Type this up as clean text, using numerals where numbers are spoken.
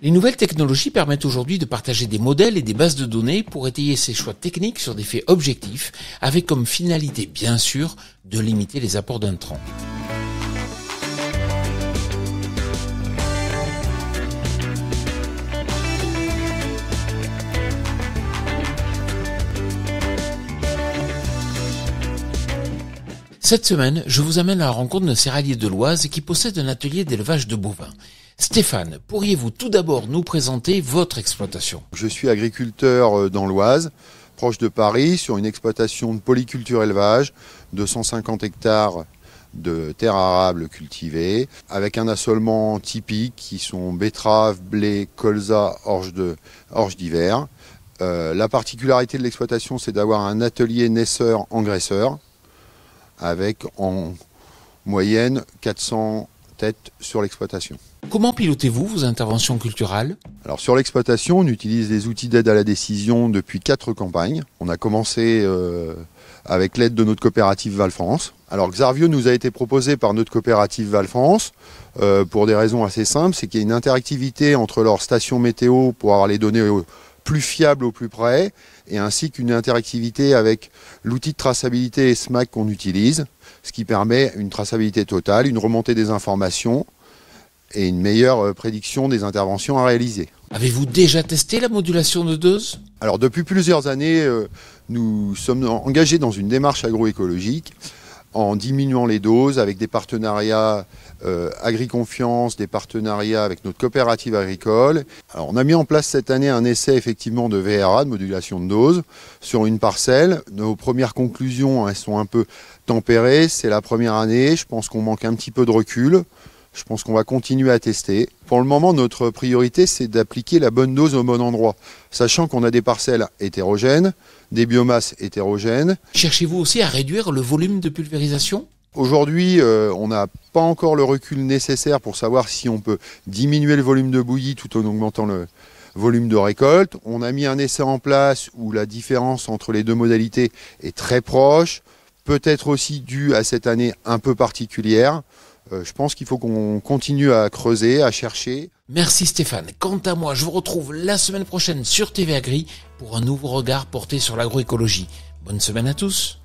Les nouvelles technologies permettent aujourd'hui de partager des modèles et des bases de données pour étayer ses choix techniques sur des faits objectifs, avec comme finalité, bien sûr, de limiter les apports d'intrants. Cette semaine, je vous amène à la rencontre d'un céréalier de l'Oise qui possède un atelier d'élevage de bovins. Stéphane, pourriez-vous tout d'abord nous présenter votre exploitation ? Je suis agriculteur dans l'Oise, proche de Paris, sur une exploitation de polyculture élevage, 250 hectares de terres arables cultivées, avec un assolement typique qui sont betteraves, blé, colza, orge d'hiver. La particularité de l'exploitation, c'est d'avoir un atelier naisseur-engraisseur, avec en moyenne 400 têtes sur l'exploitation. Comment pilotez-vous vos interventions culturales ? Alors sur l'exploitation, on utilise des outils d'aide à la décision depuis 4 campagnes. On a commencé avec l'aide de notre coopérative Val-France. Alors Xarvio nous a été proposé par notre coopérative Val-France pour des raisons assez simples. C'est qu'il y a une interactivité entre leurs stations météo pour avoir les données plus fiables au plus près, et ainsi qu'une interactivité avec l'outil de traçabilité SMAC qu'on utilise, ce qui permet une traçabilité totale, une remontée des informations et une meilleure prédiction des interventions à réaliser. Avez-vous déjà testé la modulation de dose ? Alors depuis plusieurs années, nous sommes engagés dans une démarche agroécologique en diminuant les doses avec des partenariats Agriconfiance, des partenariats avec notre coopérative agricole. Alors on a mis en place cette année un essai effectivement de VRA, de modulation de dose, sur une parcelle. Nos premières conclusions, elles sont un peu tempérées. C'est la première année, je pense qu'on manque un petit peu de recul. Je pense qu'on va continuer à tester. Pour le moment, notre priorité, c'est d'appliquer la bonne dose au bon endroit, sachant qu'on a des parcelles hétérogènes, des biomasses hétérogènes. Cherchez-vous aussi à réduire le volume de pulvérisation ? Aujourd'hui, on n'a pas encore le recul nécessaire pour savoir si on peut diminuer le volume de bouillie tout en augmentant le volume de récolte. On a mis un essai en place où la différence entre les deux modalités est très proche, peut-être aussi due à cette année un peu particulière. Je pense qu'il faut qu'on continue à creuser, à chercher. Merci Stéphane. Quant à moi, je vous retrouve la semaine prochaine sur TV Agri pour un nouveau regard porté sur l'agroécologie. Bonne semaine à tous.